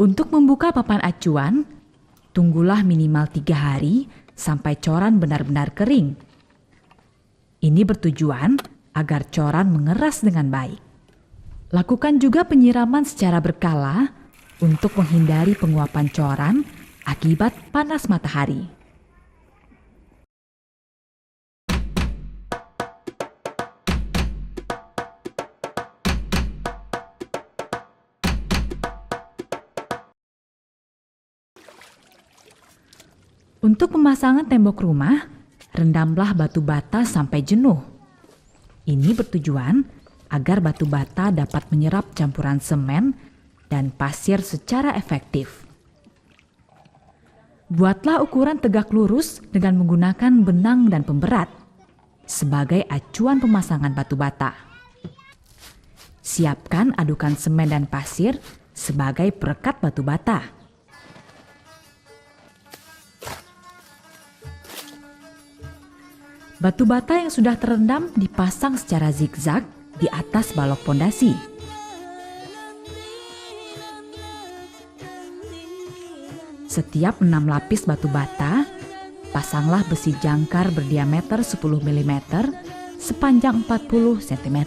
Untuk membuka papan acuan, tunggulah minimal 3 hari sampai coran benar-benar kering. Ini bertujuan agar coran mengeras dengan baik. Lakukan juga penyiraman secara berkala untuk menghindari penguapan coran akibat panas matahari. Untuk pemasangan tembok rumah, rendamlah batu bata sampai jenuh. Ini bertujuan agar batu bata dapat menyerap campuran semen dan pasir secara efektif. Buatlah ukuran tegak lurus dengan menggunakan benang dan pemberat sebagai acuan pemasangan batu bata. Siapkan adukan semen dan pasir sebagai perekat batu bata. Batu bata yang sudah terendam dipasang secara zigzag di atas balok pondasi. Setiap 6 lapis batu bata, pasanglah besi jangkar berdiameter 10 mm sepanjang 40 cm.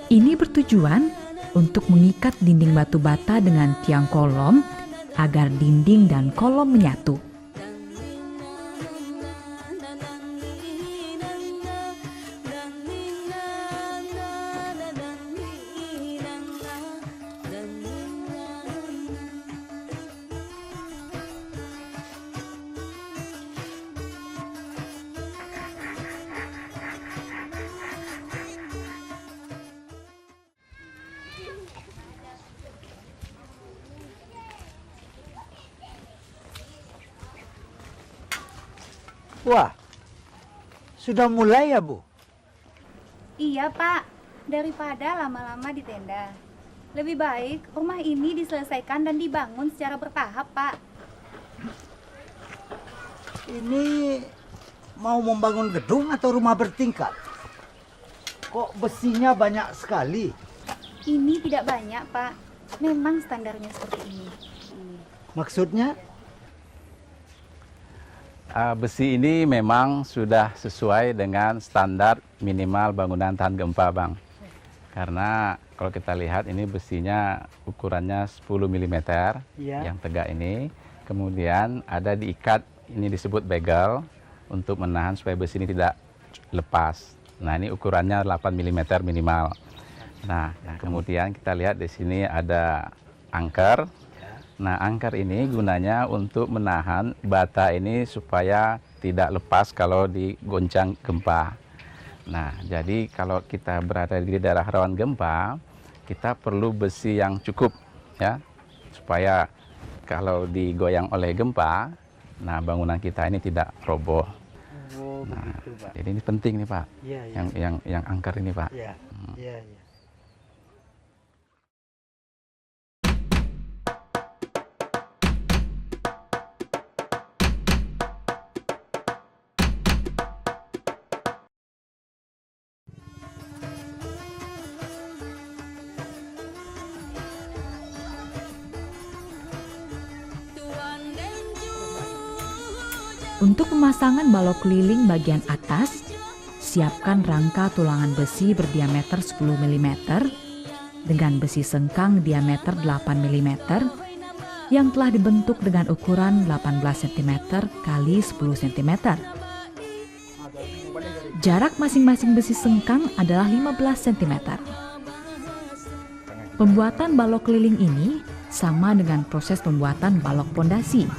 Ini bertujuan untuk mengikat dinding batu bata dengan tiang kolom agar dinding dan kolom menyatu. Wah, sudah mulai ya, Bu? Iya, Pak. Daripada lama-lama di tenda. Lebih baik rumah ini diselesaikan dan dibangun secara bertahap, Pak. Ini mau membangun gedung atau rumah bertingkat? Kok besinya banyak sekali? Ini tidak banyak, Pak. Memang standarnya seperti ini. Maksudnya? Besi ini memang sudah sesuai dengan standar minimal bangunan tahan gempa, Bang. Karena kalau kita lihat ini besinya ukurannya 10 mm Ya. yang tegak ini. Kemudian ada diikat, ini disebut bagel, untuk menahan supaya besi ini tidak lepas. Nah, ini ukurannya 8 mm minimal. Nah, kemudian kita lihat di sini ada angker. Nah, angker ini gunanya untuk menahan bata ini supaya tidak lepas kalau digoncang gempa. Nah, jadi kalau kita berada di daerah rawan gempa, kita perlu besi yang cukup ya, supaya kalau digoyang oleh gempa, nah bangunan kita ini tidak roboh. Oh, Nah, begitu, Pak. jadi ini penting nih, Pak. Iya, iya. Yang angker ini, Pak. Iya, iya, iya. Untuk pemasangan balok keliling bagian atas, siapkan rangka tulangan besi berdiameter 10 mm dengan besi sengkang diameter 8 mm yang telah dibentuk dengan ukuran 18 cm x 10 cm. Jarak masing-masing besi sengkang adalah 15 cm. Pembuatan balok keliling ini sama dengan proses pembuatan balok pondasi.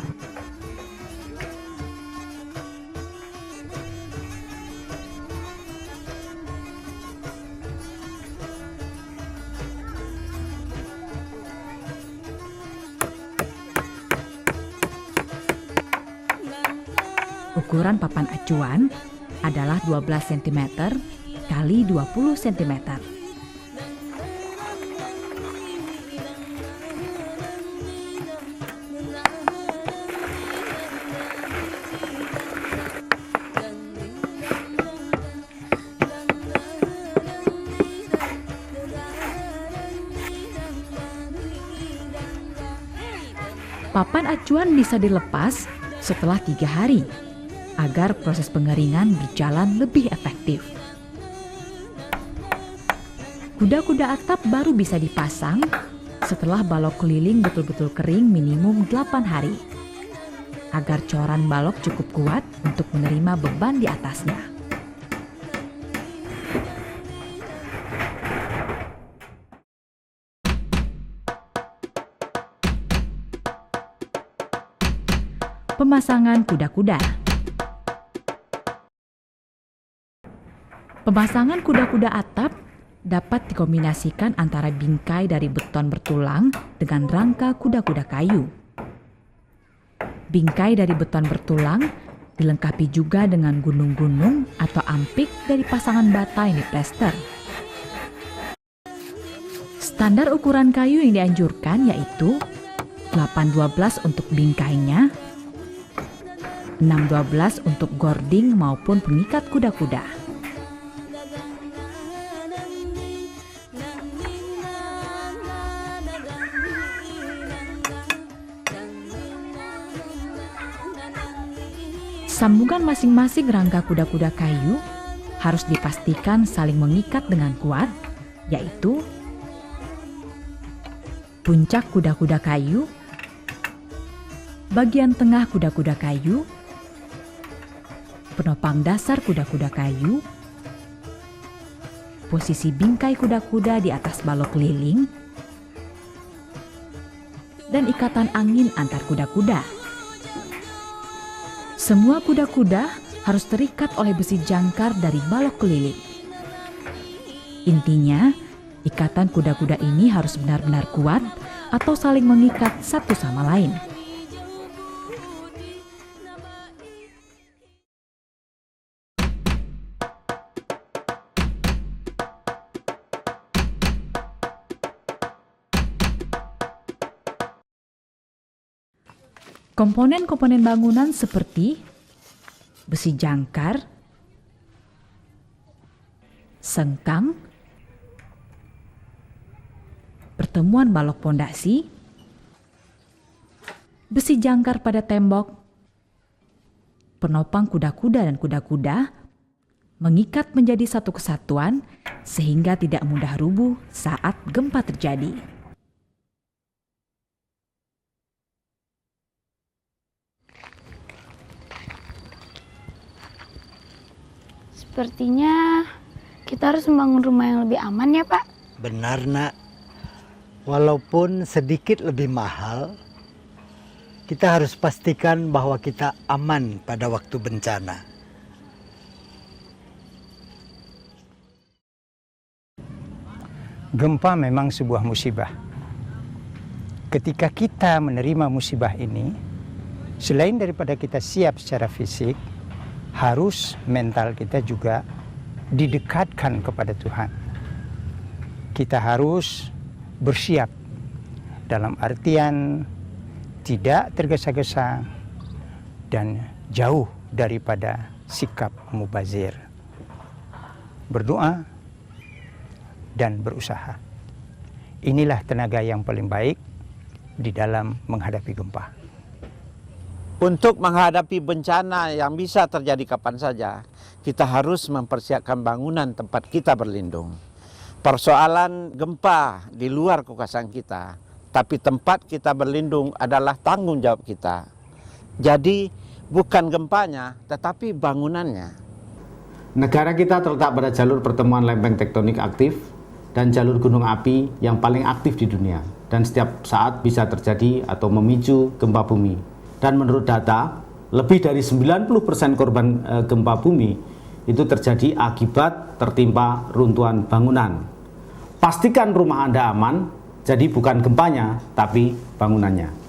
Ukuran papan acuan adalah 12 cm x 20 cm. Papan acuan bisa dilepas setelah 3 hari agar proses pengeringan berjalan lebih efektif. Kuda-kuda atap baru bisa dipasang setelah balok keliling betul-betul kering minimum 8 hari agar coran balok cukup kuat untuk menerima beban di atasnya. Pemasangan kuda-kuda. Pemasangan kuda-kuda atap dapat dikombinasikan antara bingkai dari beton bertulang dengan rangka kuda-kuda kayu. Bingkai dari beton bertulang dilengkapi juga dengan gunung-gunung atau ampik dari pasangan bata yang diplester. Standar ukuran kayu yang dianjurkan yaitu 8-12 untuk bingkainya, 6-12 untuk gording maupun pengikat kuda-kuda. Sambungan masing-masing rangka kuda-kuda kayu harus dipastikan saling mengikat dengan kuat, yaitu puncak kuda-kuda kayu, bagian tengah kuda-kuda kayu, penopang dasar kuda-kuda kayu, posisi bingkai kuda-kuda di atas balok keliling, dan ikatan angin antar kuda-kuda. Semua kuda-kuda harus terikat oleh besi jangkar dari balok keliling. Intinya, ikatan kuda-kuda ini harus benar-benar kuat atau saling mengikat satu sama lain. Komponen-komponen bangunan seperti besi jangkar, sengkang, pertemuan balok pondasi, besi jangkar pada tembok, penopang kuda-kuda dan kuda-kuda mengikat menjadi satu kesatuan sehingga tidak mudah rubuh saat gempa terjadi. Sepertinya kita harus membangun rumah yang lebih aman ya, Pak. Benar, Nak. Walaupun sedikit lebih mahal, kita harus pastikan bahwa kita aman pada waktu bencana. Gempa memang sebuah musibah. Ketika kita menerima musibah ini, selain daripada kita siap secara fisik, harus mental kita juga didekatkan kepada Tuhan. Kita harus bersiap dalam artian tidak tergesa-gesa dan jauh daripada sikap mubazir. Berdoa dan berusaha. Inilah tenaga yang paling baik di dalam menghadapi gempa. Untuk menghadapi bencana yang bisa terjadi kapan saja, kita harus mempersiapkan bangunan tempat kita berlindung. Persoalan gempa di luar kekuasaan kita, tapi tempat kita berlindung adalah tanggung jawab kita. Jadi bukan gempanya, tetapi bangunannya. Negara kita terletak pada jalur pertemuan lempeng tektonik aktif dan jalur gunung api yang paling aktif di dunia, dan setiap saat bisa terjadi atau memicu gempa bumi. Dan menurut data, lebih dari 90% korban gempa bumi itu terjadi akibat tertimpa runtuhan bangunan. Pastikan rumah Anda aman, jadi bukan gempanya, tapi bangunannya.